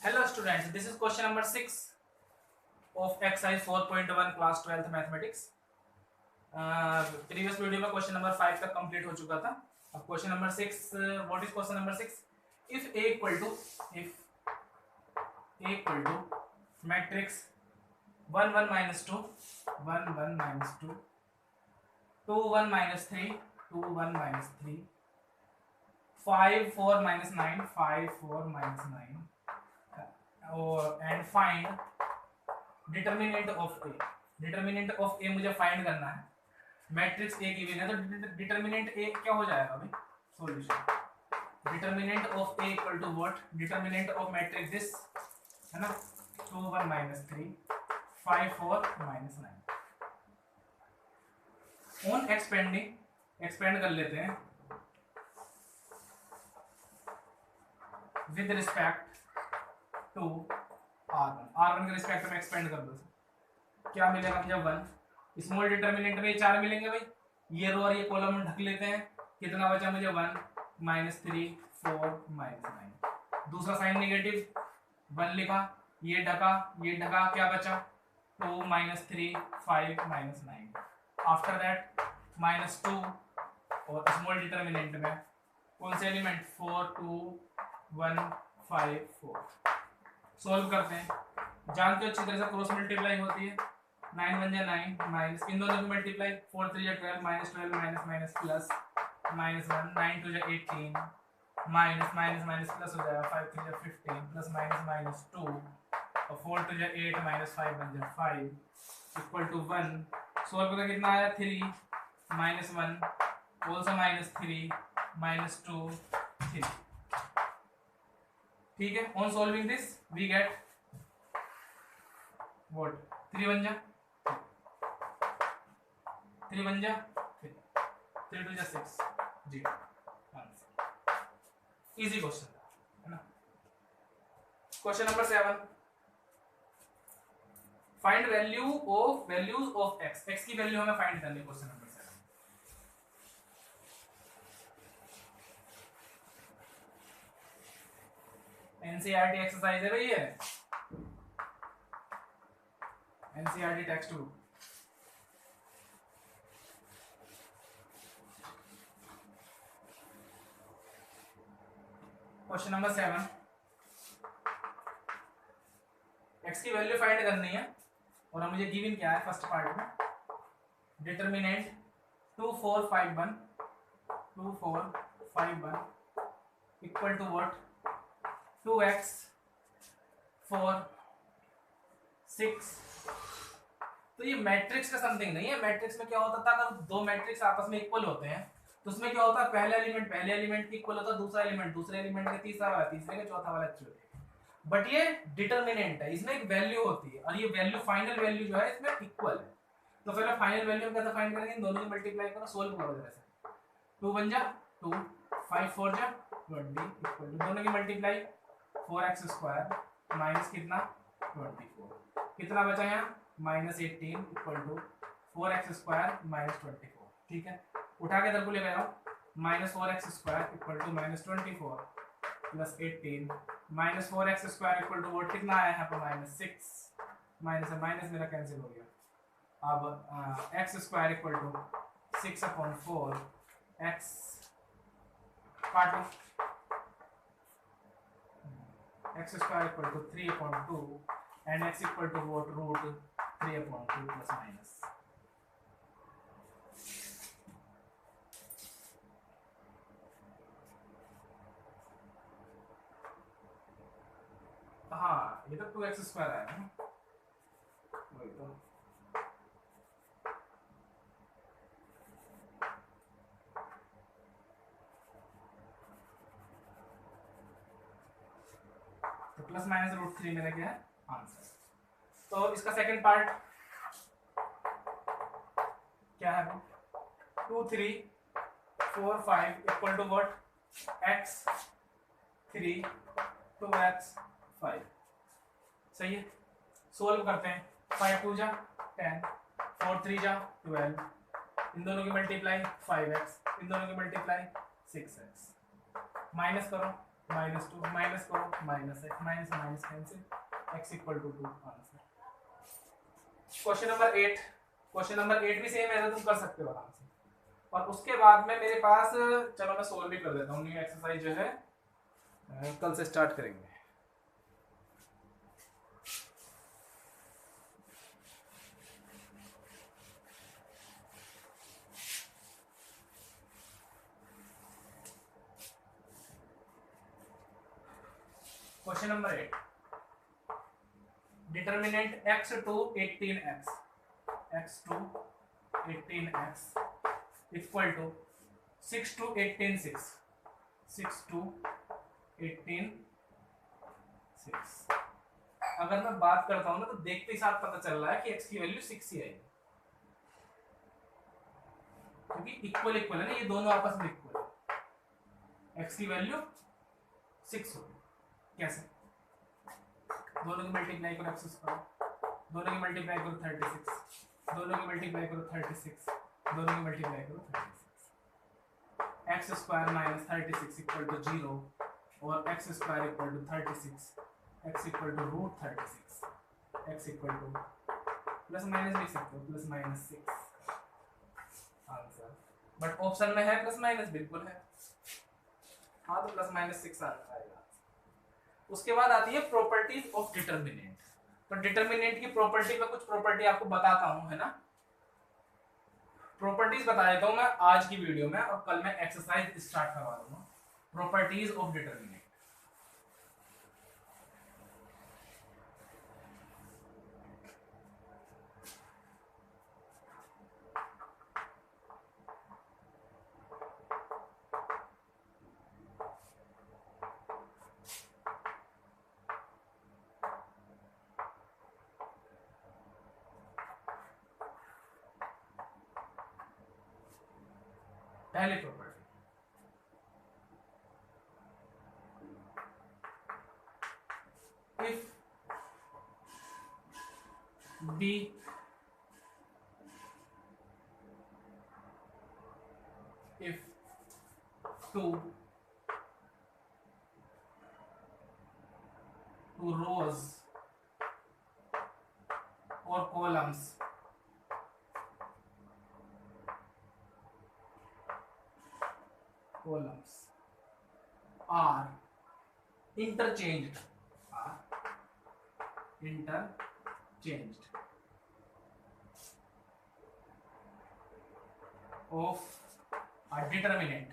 Hello students, this is question number 6 of exercise 4.1 class 12th mathematics. Previous video में question number 5 तक complete हो चुका था. अब question number 6, what is question number 6? if a equal to matrix 1 1 minus 2 1 1 minus 2 2 1 minus 3 2 1 minus 3 5 4 minus 9 5 4 minus 9 and find determinant of A. Determinant of A मुझे find करना है. Matrix A given है तो डिटर्मिनेंट ए क्या हो जाएगा भाई? Solution determinant of A equal to what? Determinant of matrix this है ना, 2 1 minus 3 5 4 minus 9. On expanding expand कर लेते हैं विद रिस्पेक्ट टू R1 के रिस्पेक्ट में एक्सपेंड कर दो. क्या मिलेगा मुझे? 1. स्मॉल डिटर्मिनेंट में 4 मिलेंगे भाई. ये रो और ये कॉलम ढक लेते हैं. कितना बचा मुझे? 1 -3 4 -9. दूसरा साइन नेगेटिव 1 लिखा, ये ढका ये ढका, क्या बचा? 2 -3 5 -9. आफ्टर दैट -2 और स्मॉल डिटर्मिनेंट में कौन से एलिमेंट? 4 2 1 5 4. सॉल्व करते हैं. जानते हो अच्छी तरह से क्रॉस मल्टीप्लाई होती है. 9 1 जा 9 माइनस इन दोनों को मल्टीप्लाई 4 3 जा 12 -12 माइनस माइनस प्लस -1 9 2 जा 18 माइनस माइनस माइनस प्लस हो जाएगा 5 3 जा 15 प्लस माइनस माइनस 2 और 4 2 जा 8 माइनस 5 1 जा 5 इक्वल टू 1. सॉल्व करके कितना आया? 3 -1 ऑल्सो -3 -2 3. ठीक है. On solving this we get what? 3 1 जा 3 1 जा 3 2 जा 6 जी. आंसर इजी क्वेश्चन है ना. Question number 7, find values of x. x की वैल्यू हमें फाइंड करनी है. क्वेश्चन नंबर 7 एनसीईआरटी एक्सरसाइज है भाई. ये NCERT text book. Question number 7, x की वैल्यू फाइंड करनी है और हम मुझे गिवन क्या है फर्स्ट पार्ट में? Determinant 2 4 5 1 2 4 5 1 equal to what? 2x 4 6. तो ये मैट्रिक्स का समथिंग नहीं है. मैट्रिक्स में क्या होता था? अगर दो मैट्रिक्स आपस में इक्वल होते हैं तो उसमें क्या होता है? पहले एलिमेंट की इक्वल होता है, दूसरा एलिमेंट दूसरे एलिमेंट का, तीसरा वाला तीसरे का, चौथा वाला चौथे. बट ये डिटर्मिनेंट है, इसमें एक वैल्यू होती है और ये वैल्यू फाइनल वैल्यू जो है इसमें इक्वल है. तो पहले फाइनल वैल्यू हम कैसे फाइंड करेंगे? इन दोनों को मल्टीप्लाई करो, सोल्व करो जरा से. 2 1 जा 2 5 4 जा 20 इक्वल टू दोनों की मल्टीप्लाई 4x² माइनस कितना? 24. कितना बचा यहाँ? -18 इक्वल टू 4x² माइनस 24. ठीक है. उठा के इधर को ले गया -4x² equal to -24 plus 18 -4x² equal to what? कितना आया यहाँ पर? -6. माइनस है माइनस मेरा कैंसिल हो गया. अब x² इक्वल टू 6/4 x काटो. x² equal to 3/2 and x equal to what? √3/2 plus minus. हाँ, ये तो 2x² आया है. वही तो. प्लस माइनस √3 मेरा क्या है? आंसर. तो इसका सेकंड पार्ट क्या है? 2 3 4 5 equal to what? x 3 2x 5. सही है. सोल्व करते हैं. 5 2 जा 10 4 3 जा 12. इन दोनों की मल्टीप्लाई 5x, इन दोनों की मल्टीप्लाई 6x. माइनस करो -2 माइनस करो -x minus minus cancel x equal to 2 answer. Question number 8 भी सेम है, तुम कर सकते हो आराम से। और उसके बाद में मेरे पास, चलो मैं सोल्व भी कर देता हूँ, न्यू एक्सरसाइज जो है कल से स्टार्ट करेंगे। Question number 8, determinant x to 18x, x to 18x equal to 6 to 18 6, 6 to 18 6। अगर मैं बात करता हूं ना तो देखते ही साथ पता चल रहा है कि x की वैल्यू 6 ही आएगी, क्योंकि इक्वल इक्वल है ना, ये दोनों आपस में इक्वल है। x की वैल्यू 6 होगी, कैसे? दोनों की मल्टीप्लाई करो x स्क्वायर, दोनों की मल्टीप्लाई करो 36, दोनों की मल्टीप्लाई करो 36, दोनों की मल्टीप्लाई करो 36। X square minus 36 equal to 0 और x square equal to 36, x equal to root 36, x equal to plus minus लिख सकते हो, plus minus 6 answer. But option में है प्लस माइनस, बिल्कुल है, हाँ तो प्लस माइनस 6 आंसर आएगा। उसके बाद आती है प्रॉपर्टीज ऑफ डिटर्मिनेंट। तो डिटर्मिनेंट की प्रॉपर्टी में कुछ प्रॉपर्टी आपको बताता हूं, है ना, प्रॉपर्टीज बता देता हूं मैं आज की वीडियो में, और कल मैं एक्सरसाइज स्टार्ट करवा दूंगा। Properties of determinant. पहली property, if B if two rows or columns are interchanged of a determinant,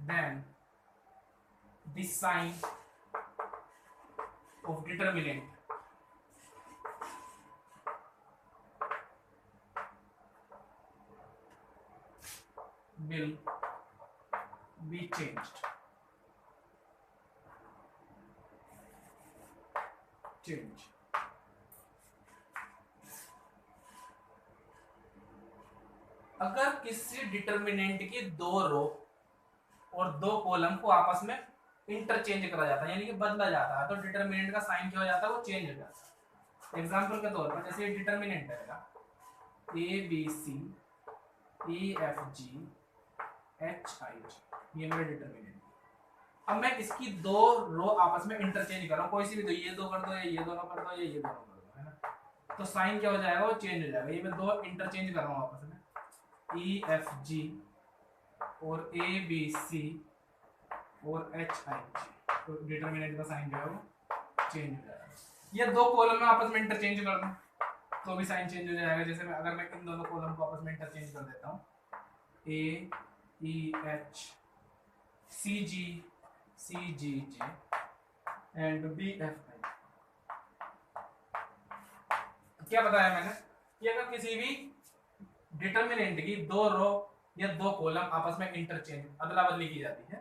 then the sign of determinant will be changed. अगर किसी डिटर्मिनेंट की दो रो और दो कॉलम को आपस में इंटरचेंज करा जाता है, यानी कि बदला जाता है, तो डिटर्मिनेंट का साइन क्या हो जाता है, वो चेंज हो जाता है। एग्जांपल के तौर पर जैसे डिटर्मिनेंट रहेगा A B C E F G H I G, ये मेरा डिटर्मिनेंट। अब मैं इसकी दो रो आपस में इंटरचेंज कर रहा हूँ, कोई सी भी दो, ये दो कर दो या ये दोनों कर दो या ये दोनों कर दो, है ना, तो साइन क्या हो जाएगा, वो चेंज हो जाएगा। ये मैं दो इंटरचेंज कर रहा हूँ आपस में, ई एफ जी और ए बी सी और एच आई जी, तो डिटर्मिनेंट का साइन जो है वो चेंज हो जाएगा। ये दो कॉलम में आपस में इंटरचेंज कर दूं तो भी साइन चेंज हो जाएगा। जैसे मैं अगर मैं इन दोनों कॉलम को आपस में इंटरचेंज कर देता हूँ, A E H C G J and B F I, क्या बताया मैंने कि अगर किसी भी डिटर्मिनेंट की दो रो या दो कॉलम आपस में इंटरचेंज, अदला बदली की जाती है,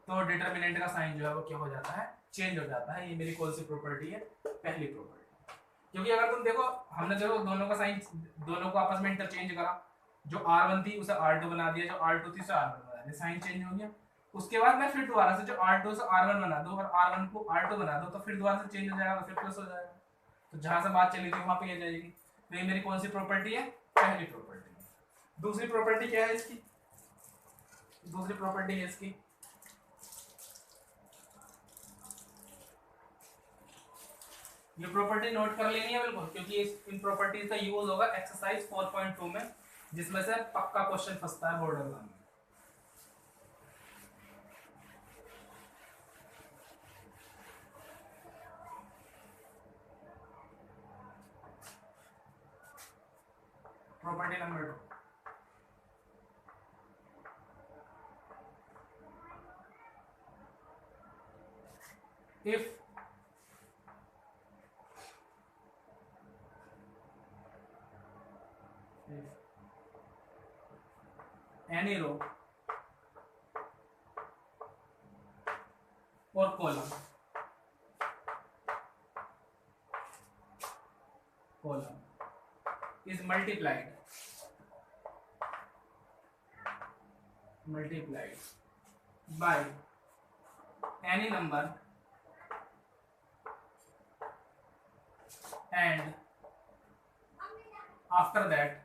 तो डिटर्मिनेंट का साइन जो है वो क्या हो जाता है, चेंज हो जाता है। ये मेरी कौन सी प्रॉपर्टी है, पहली प्रॉपर्टी। क्योंकि अगर तुम देखो, हमने देखो दोनों का साइन, दोनों को आपस में इंटरचेंज करा, जो R1 थी उसे R2 बना दिया, जो R2 थी उसे R1 बना दिया, साइन चेंज हो गया। उसके बाद मैं फिर दोबारा से जो R2 से R1 बना दो और R1 को R2 बना दो, तो फिर दोबारा से चेंज हो जाएगा, फिर प्लस हो जाएगा। तो जहां से बात चली थी वहां पे आ जाएगी। तो ये मेरी कौन सी प्रॉपर्टी है, पहली प्रॉपर्टी। दूसरी प्रॉपर्टी क्या है इसकी, दूसरी प्रॉपर्टी है इसकी, ये प्रॉपर्टी नोट कर लेनी है बिल्कुल, क्योंकि इन प्रॉपर्टीज का यूज होगा एक्सरसाइज 4.2 में, जिसमें से पक्का क्वेश्चन फंसता है बोर्ड एग्जाम में। Property number 2, if any row or column is multiplied by any number and after that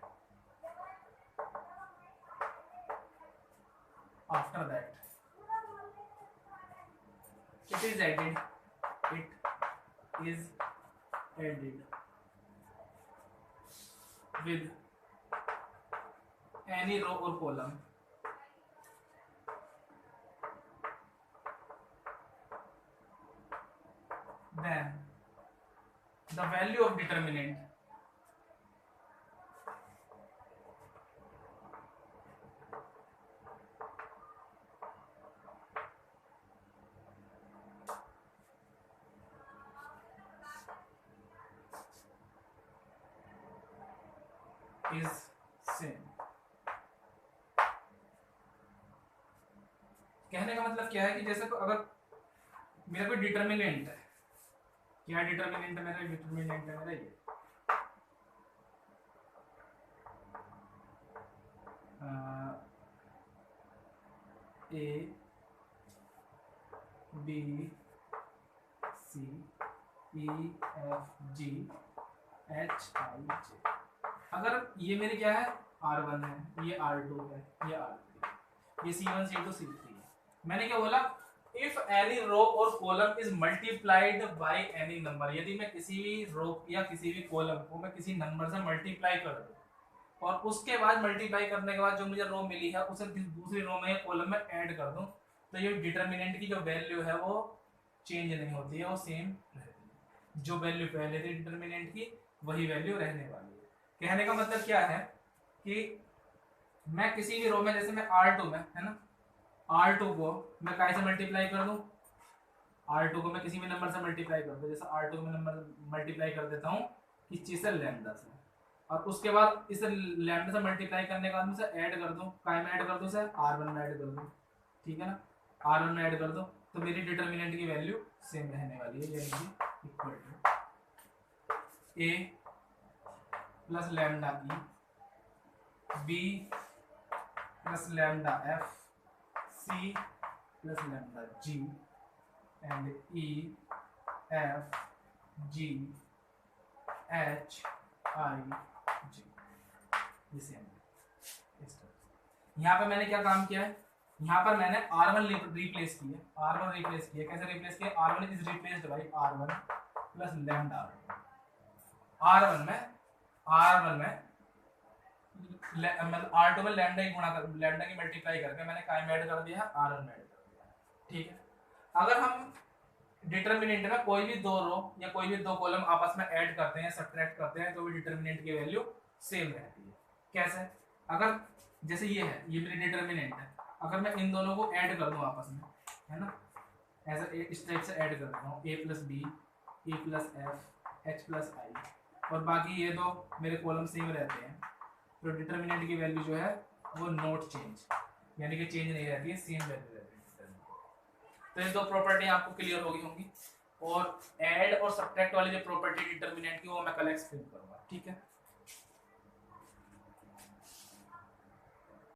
it is added with any row or column then the value of determinant is same। कहने का मतलब क्या है कि जैसे अगर मेरा कोई डिटर्मिनेंट है, क्या डिटर्मिनेंट है मेरा? डिटर्मिनेंट है मेरा ये A B C E F G H I J. अगर ये मेरे क्या है R1 है, ये R2 है, ये R3, ये C1 C2 C3 है। मैंने क्या बोला? इफ एनी रो और column is multiplied by any number, यदि मैं किसी भी रो या किसी भी कॉलम को मैं किसी नंबर से मल्टीप्लाई कर दूं और उसके बाद मल्टीप्लाई करने के बाद जो मुझे रो मिली है उसे दूसरी रो में या कॉलम में ऐड कर दूं, तो ये डिटर्मिनेंट की जो वैल्यू है वो चेंज नहीं होती है, वो सेम रहती है। जो वैल्यू पहले थी डिटर्मिनेंट की वही वैल्यू रहने वाली है। कहने का मतलब क्या है कि मैं किसी भी रो में, जैसे मैं R2 में है ना, R2 को मैं काय से मल्टीप्लाई कर दूं? R2 को मैं किसी भी नंबर से मल्टीप्लाई कर दूं, जैसे R2 को मैं नंबर मल्टीप्लाई कर देता हूं किस चीज से? लैम्डा से, और उसके बाद इस लैम्डा से मल्टीप्लाई करने के बाद मैं इसे ऐड कर दूं, काय में ऐड कर दूं सर? R1 में ऐड कर दूं, ठीक है ना? R1 में ऐड कर दो तो मेरी डिटर्मिनेंट की वैल्यू सेम रहने वाली है, यानी कि equal to A plus lambda E, B plus lambda F, C plus lambda G and E F G H I G. यहाँ पर मैंने क्या काम किया है? यहाँ पर मैंने R1 रिप्लेस किया, R1 रिप्लेस किया। कैसे रिप्लेस किया? R1 is replaced by R1 plus lambda. R1 में मतलब R2 में लैम्डा की गुणा कर, लैम्डा की मल्टीप्लाई करके मैंने काय में ऐड कर दिया, R1 में ऐड कर दिया, ठीक है। अगर हम डिटर्मिनेंट में कोई भी दो रो या कोई भी दो कॉलम आपस में ऐड करते हैं, सब्ट्रैक्ट करते हैं, तो भी डिटर्मिनेंट की वैल्यू सेम रहती है। कैसे? अगर जैसे ये है, ये मेरी डिटर्मिनेंट है, अगर मैं इन दोनों को ऐड कर दूं आपस में, है ना, ऐसा इस टाइप से ऐड कर देता हूँ, a plus B, e plus F, h plus I, और बाकी ये दो मेरे कॉलम सेम रहते हैं, तो डिटर्मिनेंट की वैल्यू जो है वो नॉट चेंज, यानी कि चेंज नहीं रहती है, सेम वैल्यू रहती है। तो ये दो प्रॉपर्टी आपको क्लियर हो गई होंगी, और ऐड और सब्ट्रैक्ट वाली जो प्रॉपर्टी डिटर्मिनेंट की वो मैं कल एक्सप्लेन करूंगा, ठीक है।